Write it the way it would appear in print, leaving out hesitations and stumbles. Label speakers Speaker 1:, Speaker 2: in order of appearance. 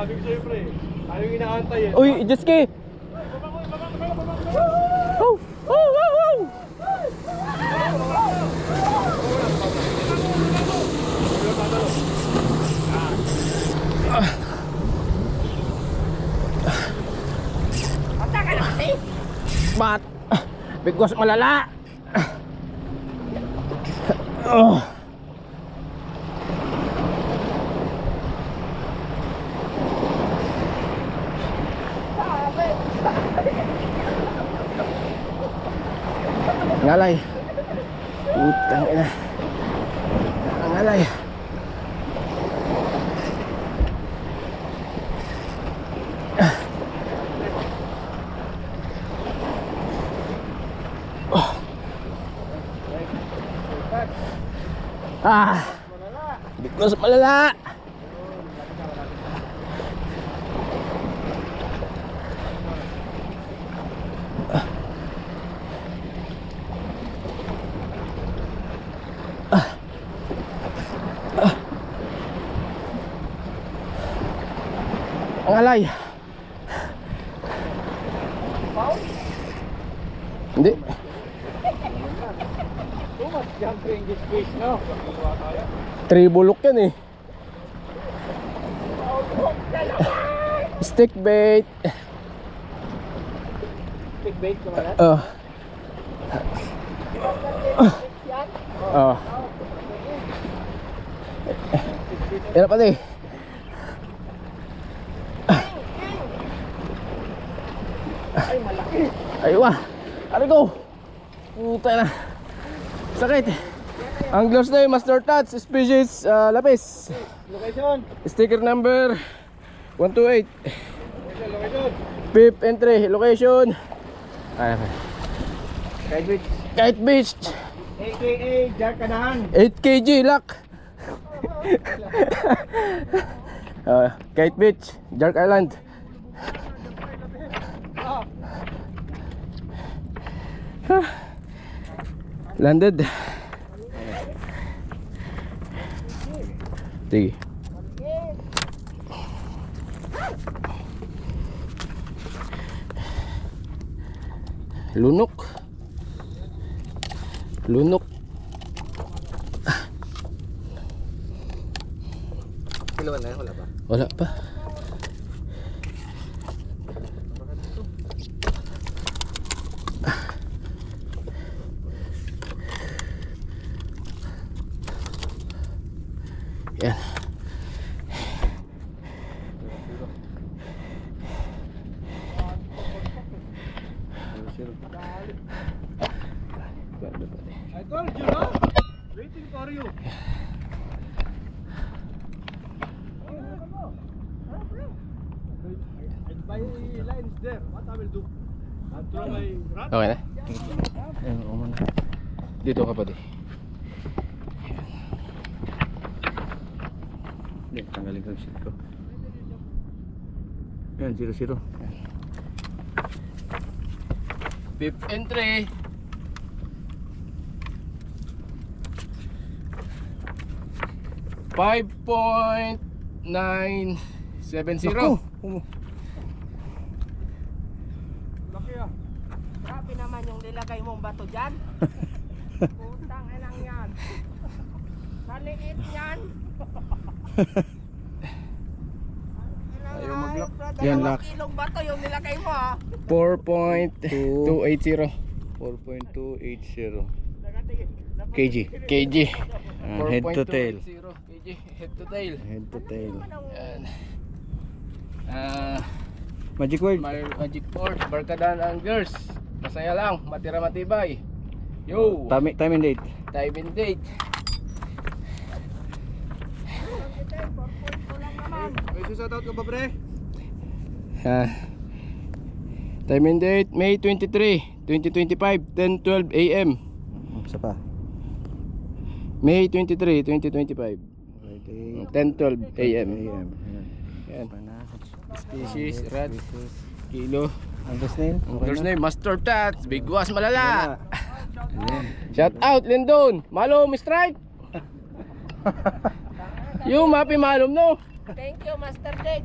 Speaker 1: Sabi ko sa'yo pre, ayaw yung inaantay eh.
Speaker 2: Uy, jet ski! Oh! Oh! Oh! Oh! Bat! Bigwas malala! Oh! Ngalay. Utang ina. Ngalay. Bigwas malala. Ang alay. Hindi.
Speaker 1: Too much jumper in this fish, no?
Speaker 2: Tribulok yan eh. Stick bait.
Speaker 1: Big bait ka man.
Speaker 2: Oh. Oh. Yan pa din.
Speaker 1: Ay, malaki.
Speaker 2: Ay wah. Ari ko. Puta na. Sakit. Anglers na yung Master Tats species lapis.
Speaker 1: Location.
Speaker 2: Sticker number 128.
Speaker 1: Location.
Speaker 2: Fifth entry location. Ay.
Speaker 1: Kite Beach.
Speaker 2: Kite Beach.
Speaker 1: AKA Jarkanahan.
Speaker 2: 8 kg lock. Kite Beach, Jark Island. Landed. Sige. Lunok. Lunok.
Speaker 1: Kiloan na, wala ba?
Speaker 2: Wala pa. Yan.
Speaker 1: I told you, no? Waiting for you. My line is there. What I will do? I'll throw my rod.
Speaker 2: Okay na? Ayun, umana. Dito ka pa di.
Speaker 3: Hindi, tanggalin ko yung seat ko. Yan, 0-0.
Speaker 2: Fifth entry. $5.970.
Speaker 1: Laki ah.
Speaker 4: Grabe naman yung nilagay mong bato dyan. Putang inang yan. Maliit yan.
Speaker 2: Ayaw mag-lock. Yan, lock.
Speaker 4: Kilong bato yung nilagay mo ah.
Speaker 2: 4.280
Speaker 3: 4.280 kg.
Speaker 2: kg.
Speaker 3: Head to tail.
Speaker 2: 4.280 kg. Head to tail.
Speaker 3: Head to tail.
Speaker 2: Yan.
Speaker 3: Magic word.
Speaker 2: Magic Port, Barkadahan Anglers. Masaya lang, matira matibay. Yo!
Speaker 3: Time and date.
Speaker 2: Time and date.
Speaker 1: May susatout ka ba, pre?
Speaker 2: Time and date, May 23, 2025, 10:12 AM.
Speaker 3: Isa pa.
Speaker 2: May 23, 2025, 10:12 AM.
Speaker 3: AM.
Speaker 2: Yan. Species, rat, kilo.
Speaker 3: Angus name.
Speaker 2: There's name, Master Tats, Bigwas malala.
Speaker 3: Ayan.
Speaker 2: Shout out, Lindon. Malom, strike. Yung mapi malom no.
Speaker 4: Thank you, Master Dick.